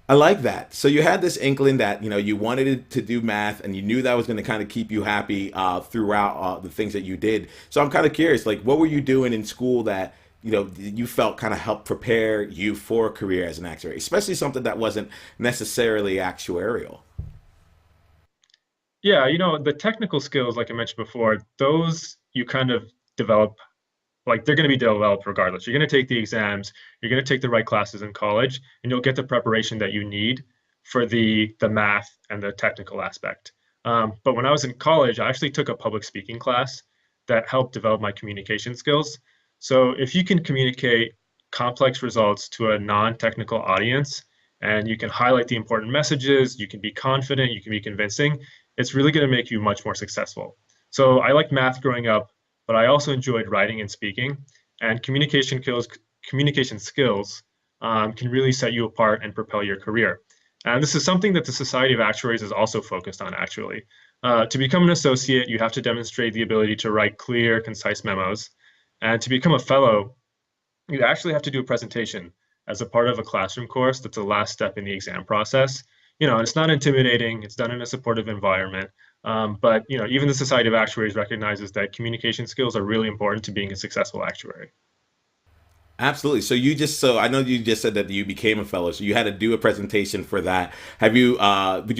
I like that. So you had this inkling that you wanted to do math, and you knew that was going to kind of keep you happy throughout the things that you did. So I'm kind of curious, like, what were you doing in school that you felt kind of helped prepare you for a career as an actuary, especially something that wasn't necessarily actuarial. Yeah, the technical skills, like I mentioned before, those you kind of develop, like they're going to be developed regardless. You're going to take the exams, you're going to take the right classes in college, and you'll get the preparation that you need for the math and the technical aspect. But when I was in college, I actually took a public speaking class that helped develop my communication skills. So if you can communicate complex results to a non-technical audience, and you can highlight the important messages, you can be confident, you can be convincing, it's really going to make you much more successful. So I liked math growing up, but I also enjoyed writing and speaking. And communication skills can really set you apart and propel your career. And this is something that the Society of Actuaries is also focused on, actually. To become an associate, you have to demonstrate the ability to write clear, concise memos. And to become a fellow, you actually have to do a presentation as a part of a classroom course that's the last step in the exam process. It's not intimidating, it's done in a supportive environment. But even the Society of Actuaries recognizes that communication skills are really important to being a successful actuary. Absolutely. So I know you just said that you became a fellow, so you had to do a presentation for that. Would you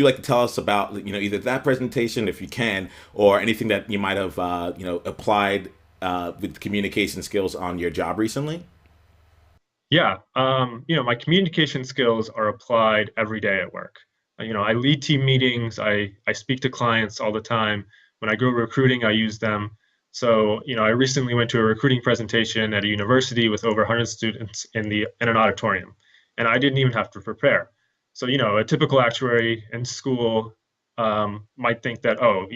like to tell us about, either that presentation, if you can, or anything that you might have, applied with communication skills on your job recently? Yeah, my communication skills are applied every day at work. I lead team meetings. I speak to clients all the time. When I go recruiting, I use them. So, I recently went to a recruiting presentation at a university with over 100 students in an auditorium, and I didn't even have to prepare. So, a typical actuary in school might think that, oh,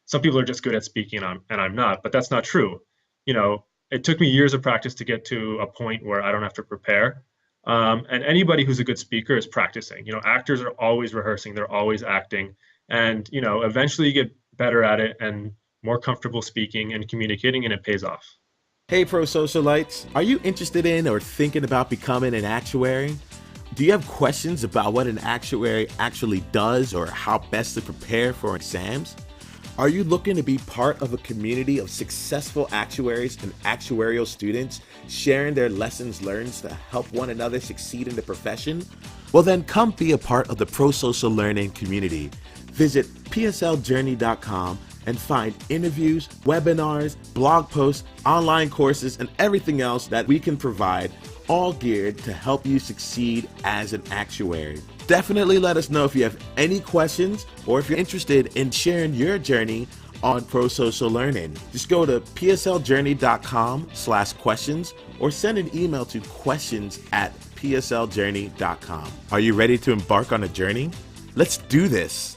some people are just good at speaking, and I'm not, but that's not true. You know, it took me years of practice to get to a point where I don't have to prepare. And anybody who's a good speaker is practicing. Actors are always rehearsing, they're always acting. And, eventually you get better at it and more comfortable speaking and communicating, and it pays off. Hey, pro socialites, are you interested in or thinking about becoming an actuary? Do you have questions about what an actuary actually does or how best to prepare for exams? Are you looking to be part of a community of successful actuaries and actuarial students sharing their lessons learned to help one another succeed in the profession? Well, then come be a part of the Pro Social Learning community. Visit psljourney.com and find interviews, webinars, blog posts, online courses, and everything else that we can provide, all geared to help you succeed as an actuary. Definitely let us know if you have any questions or if you're interested in sharing your journey on Pro Social Learning. Just go to psljourney.com/questions or send an email to questions@psljourney.com. Are you ready to embark on a journey? Let's do this.